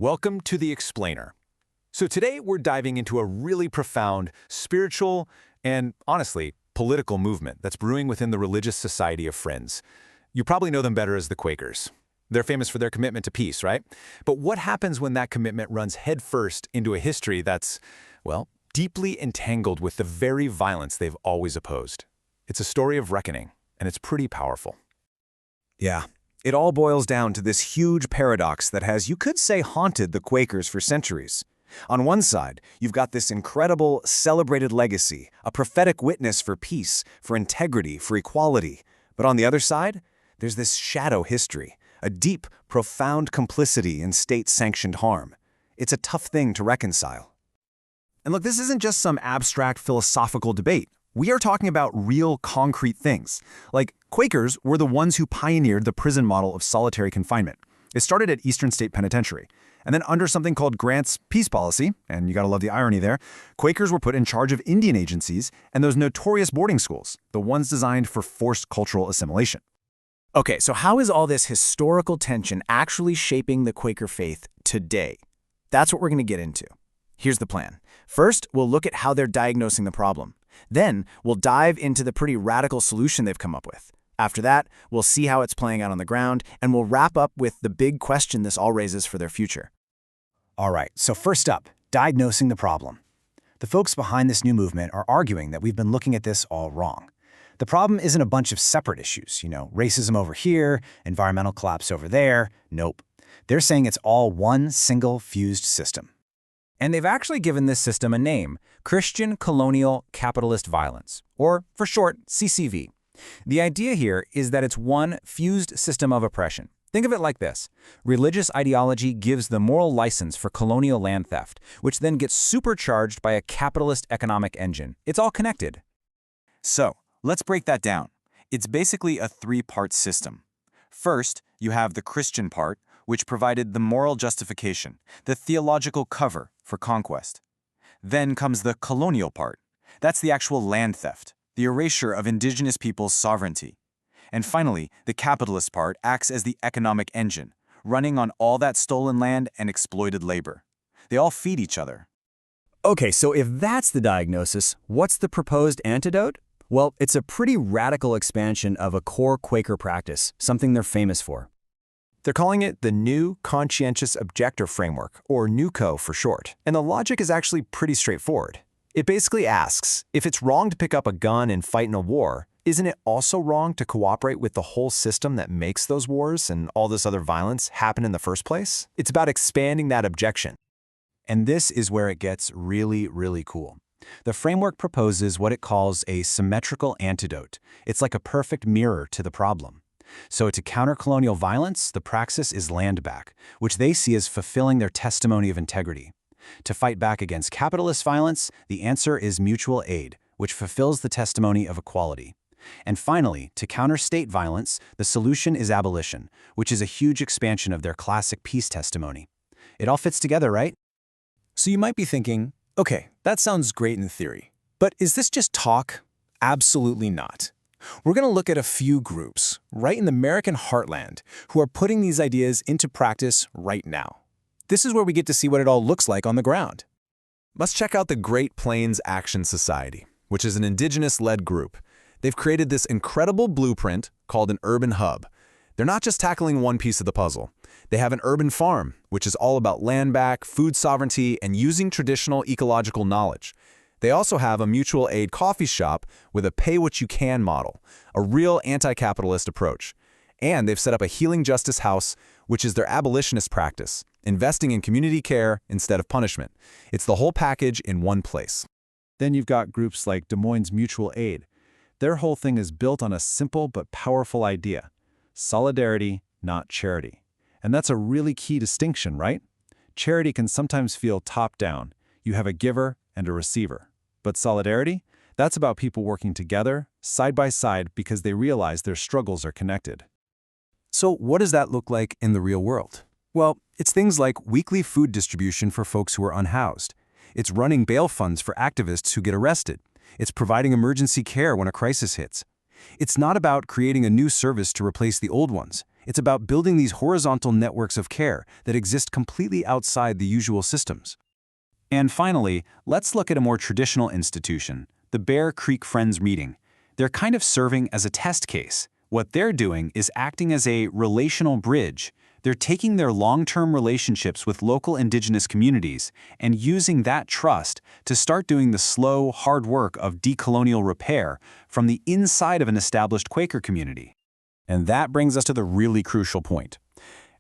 Welcome to The Explainer. So today we're diving into a really profound spiritual and, honestly, political movement that's brewing within the Religious Society of Friends. You probably know them better as the Quakers. They're famous for their commitment to peace, right? But what happens when that commitment runs headfirst into a history that's, well, deeply entangled with the very violence they've always opposed? It's a story of reckoning, and it's pretty powerful. Yeah, it all boils down to this huge paradox that has, you could say, haunted the Quakers for centuries. On one side, you've got this incredible, celebrated legacy, a prophetic witness for peace, for integrity, for equality. But on the other side, there's this shadow history, a deep, profound complicity in state-sanctioned harm. It's a tough thing to reconcile. And look, this isn't just some abstract philosophical debate. We are talking about real, concrete things. Like, Quakers were the ones who pioneered the prison model of solitary confinement. It started at Eastern State Penitentiary. And then under something called Grant's peace policy, and you gotta love the irony there, Quakers were put in charge of Indian agencies and those notorious boarding schools, the ones designed for forced cultural assimilation. Okay, so how is all this historical tension actually shaping the Quaker faith today? That's what we're going to get into. Here's the plan. First, we'll look at how they're diagnosing the problem. Then, we'll dive into the pretty radical solution they've come up with. After that, we'll see how it's playing out on the ground, and we'll wrap up with the big question this all raises for their future. All right, so first up, diagnosing the problem. The folks behind this new movement are arguing that we've been looking at this all wrong. The problem isn't a bunch of separate issues, racism over here, environmental collapse over there. Nope. They're saying it's all one single fused system. And they've actually given this system a name, Christian Colonial Capitalist Violence, or for short, CCV. The idea here is that it's one fused system of oppression. Think of it like this. Religious ideology gives the moral license for colonial land theft, which then gets supercharged by a capitalist economic engine. It's all connected. So, let's break that down. It's basically a three-part system. First, you have the Christian part, which provided the moral justification, the theological cover for conquest. Then comes the colonial part. That's the actual land theft, the erasure of indigenous people's sovereignty. And finally, the capitalist part acts as the economic engine, running on all that stolen land and exploited labor. They all feed each other. Okay, so if that's the diagnosis, what's the proposed antidote? Well, it's a pretty radical expansion of a core Quaker practice, something they're famous for. They're calling it the new Conscientious Objector framework, or NewCO for short. And the logic is actually pretty straightforward. It basically asks, if it's wrong to pick up a gun and fight in a war, isn't it also wrong to cooperate with the whole system that makes those wars and all this other violence happen in the first place? It's about expanding that objection. And this is where it gets really, really cool. The framework proposes what it calls a symmetrical antidote. It's like a perfect mirror to the problem. So to counter colonial violence, the praxis is land back, which they see as fulfilling their testimony of integrity. To fight back against capitalist violence, the answer is mutual aid, which fulfills the testimony of equality. And finally, to counter state violence, the solution is abolition, which is a huge expansion of their classic peace testimony. It all fits together, right? So you might be thinking, okay, that sounds great in theory, but is this just talk? Absolutely not. We're going to look at a few groups, right in the American heartland, who are putting these ideas into practice right now. This is where we get to see what it all looks like on the ground. Let's check out the Great Plains Action Society, which is an indigenous-led group. They've created this incredible blueprint called an urban hub. They're not just tackling one piece of the puzzle. They have an urban farm, which is all about land back, food sovereignty, and using traditional ecological knowledge. They also have a mutual aid coffee shop with a pay-what-you-can model, a real anti-capitalist approach. And they've set up a healing justice house, which is their abolitionist practice, investing in community care instead of punishment. It's the whole package in one place. Then you've got groups like Des Moines Mutual Aid. Their whole thing is built on a simple but powerful idea: solidarity, not charity. And that's a really key distinction, right? Charity can sometimes feel top-down. You have a giver and a receiver. But solidarity? That's about people working together, side by side, because they realize their struggles are connected. So what does that look like in the real world? Well, it's things like weekly food distribution for folks who are unhoused. It's running bail funds for activists who get arrested. It's providing emergency care when a crisis hits. It's not about creating a new service to replace the old ones. It's about building these horizontal networks of care that exist completely outside the usual systems. And finally, let's look at a more traditional institution, the Bear Creek Friends Meeting. They're kind of serving as a test case. What they're doing is acting as a relational bridge. They're taking their long-term relationships with local indigenous communities and using that trust to start doing the slow, hard work of decolonial repair from the inside of an established Quaker community. And that brings us to the really crucial point.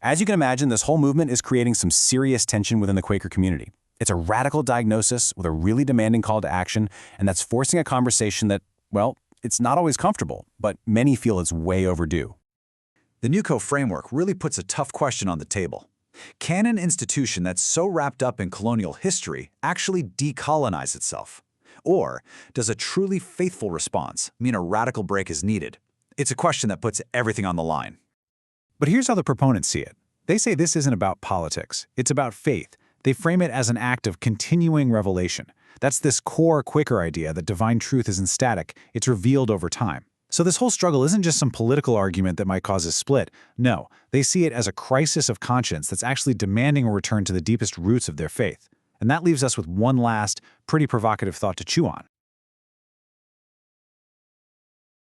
As you can imagine, this whole movement is creating some serious tension within the Quaker community. It's a radical diagnosis with a really demanding call to action, and that's forcing a conversation that, well, it's not always comfortable, but many feel it's way overdue. The NewCO framework really puts a tough question on the table. Can an institution that's so wrapped up in colonial history actually decolonize itself? Or does a truly faithful response mean a radical break is needed? It's a question that puts everything on the line. But here's how the proponents see it. They say this isn't about politics. It's about faith. They frame it as an act of continuing revelation. That's this core Quaker idea that divine truth isn't static. It's revealed over time. So this whole struggle isn't just some political argument that might cause a split. No, they see it as a crisis of conscience that's actually demanding a return to the deepest roots of their faith. And that leaves us with one last, pretty provocative thought to chew on.